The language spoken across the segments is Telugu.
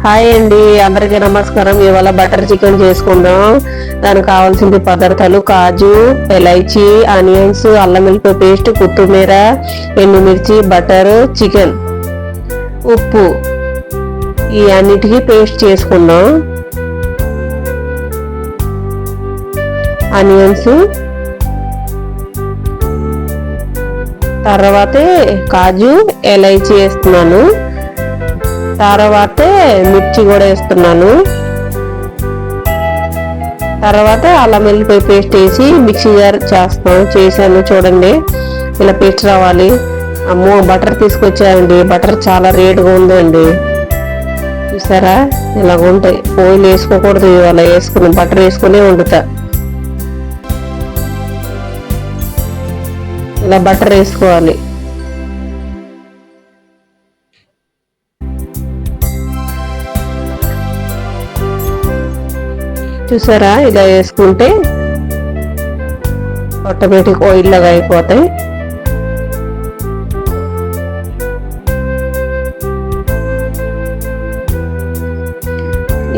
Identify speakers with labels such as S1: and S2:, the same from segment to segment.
S1: హాయ్ అండి, అందరికీ నమస్కారం. ఇవాళ బటర్ చికెన్ చేసుకుందాం. దానికి కావాల్సిన పదార్థాలు కాజు, ఎలైచి, ఆనియన్స్, అల్లం వెల్లుల్లి పేస్ట్, కొత్తిమీర, ఎండుమిర్చి, బటర్, చికెన్, ఉప్పు, ఈ అన్నిటికీ పేస్ట్ చేసుకుందాం. ఆనియన్స్, తర్వాతే కాజు, ఎలైచి వేస్తున్నాను. తర్వాత మిర్చి కూడా వేస్తున్నాను. తర్వాత అల్లం వెల్లుల్లి పేస్ట్ వేసి మిక్సీ చేశాను. చూడండి, ఇలా పేస్ట్ రావాలి. అమ్మో, బటర్ తీసుకొచ్చాయండి. బటర్ చాలా రేటుగా ఉందండి. చూసారా, ఇలాగ ఉంటాయి. ఆయిల్ వేసుకోకూడదు, అలా వేసుకుని బటర్ వేసుకునే వండుతా. ఇలా బటర్ వేసుకోవాలి. చూసారా, ఇలా వేసుకుంటే ఆటోమేటిక్ ఆయిల్ లాగా అయిపోతాయి.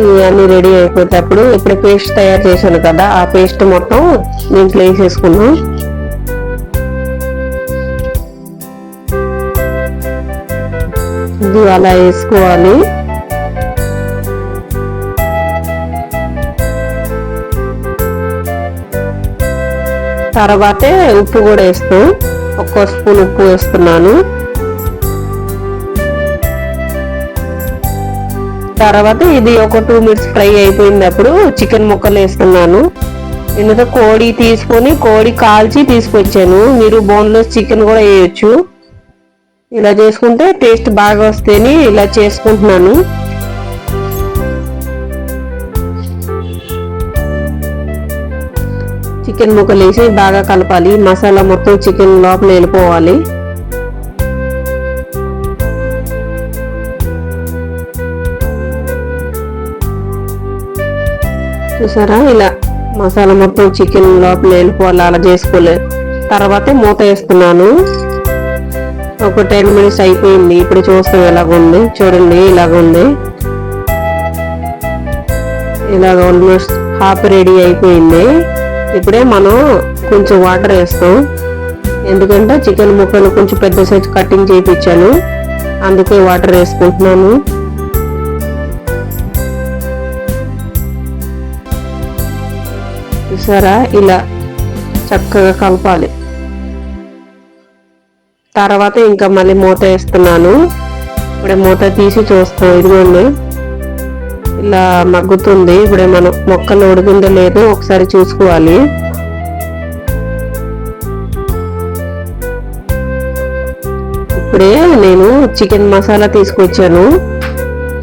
S1: ఇవన్నీ రెడీ అయిపోయేటప్పుడు ఇప్పుడు పేస్ట్ తయారు చేశాను కదా, ఆ పేస్ట్ మొత్తం దీంట్లో వేసేసుకున్నాం. ఇది అలా వేసుకోవాలి. తర్వాతే ఉప్పు కూడా వేస్తాం. 1 స్పూన్ ఉప్పు వేస్తున్నాను. తర్వాత ఇది ఒక 2 మినిట్స్ ఫ్రై అయిపోయినప్పుడు చికెన్ ముక్కలు వేస్తున్నాను. ఇందులో కోడి తీసుకొని కోడి కాల్చి తీసుకొచ్చాను. మీరు బోన్లెస్ చికెన్ కూడా వేయచ్చు. ఇలా చేసుకుంటే టేస్ట్ బాగా వస్తేనే ఇలా చేసుకుంటున్నాను. చికెన్ ముక్కలు వేసి బాగా కలపాలి. మసాలా మొత్తం చికెన్ లోపల వెళ్ళిపోవాలి. చూసారా, ఇలా మసాలా మొత్తం చికెన్ లోపల వెళ్ళిపోవాలి. అలా చేసుకోలేదు. తర్వాత మూత వేస్తున్నాను. ఒక 10 మినిట్స్ అయిపోయింది. ఇప్పుడు చూస్తాం ఎలాగుంది. చూడండి, ఇలాగుంది. ఇలాగ ఆల్మోస్ట్ హాఫ్ రెడీ అయిపోయింది. ఇప్పుడే మనం కొంచెం వాటర్ వేస్తాం. ఎందుకంటే చికెన్ ముక్కలు కొంచెం పెద్ద సైజు కటింగ్ చేయించాను, అందుకే వాటర్ వేసుకుంటున్నాను. చూసారా, ఇలా చక్కగా కలపాలి. తర్వాత ఇంకా మళ్ళీ మూత వేస్తున్నాను. ఇప్పుడే మూత తీసి చూస్తాం. ఇదిగోండి, ఇలా మగ్గుతుంది. ఇప్పుడే మనం మొక్కలు ఉడికిందో లేదో ఒకసారి చూసుకోవాలి. ఇప్పుడే నేను చికెన్ మసాలా తీసుకొచ్చాను.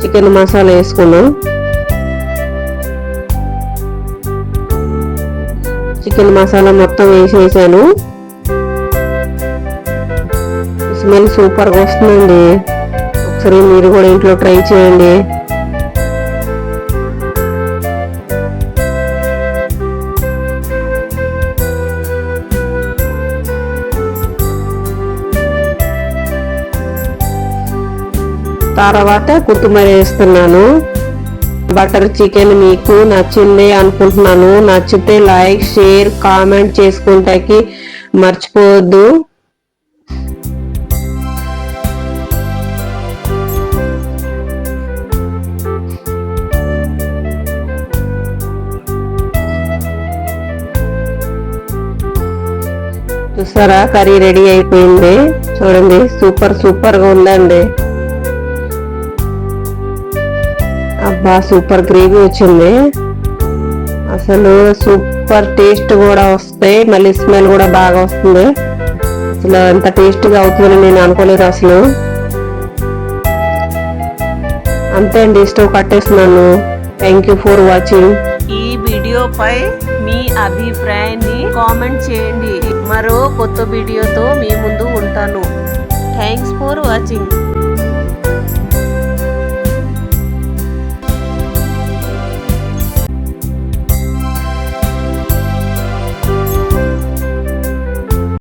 S1: చికెన్ మసాలా వేసుకున్నాం. చికెన్ మసాలా మొత్తం వేసేసాను. స్మెల్ సూపర్గా వస్తుందండి. ఒకసారి మీరు కూడా ఇంట్లో ట్రై చేయండి. తర్వాత కొత్తిమీర వేస్తున్నాను. బటర్ చికెన్ మీకు నచ్చింది అనుకుంటున్నాను. నచ్చితే లైక్, షేర్, కామెంట్ చేసుకుంటాకి మర్చిపోవద్దు. చూసారా, కర్రీ రెడీ అయిపోయింది. చూడండి, సూపర్ గా ఉందండి. అబ్బా, సూపర్ గ్రేవీ వచ్చింది. అసలు సూపర్ టేస్ట్ కూడా వస్తాయి. మళ్ళీ స్మెల్ కూడా బాగా వస్తుంది. అసలు ఎంత టేస్ట్గా అవుతుందని నేను అనుకోలేదు అసలు. అంతే అండి, స్టవ్ కట్టేస్తున్నాను. Thank you for watching.
S2: ఈ వీడియోపై మీ అభిప్రాయాన్ని కామెంట్ చేయండి. మరో కొత్త వీడియోతో మీ ముందు ఉంటాను. Thanks for watching.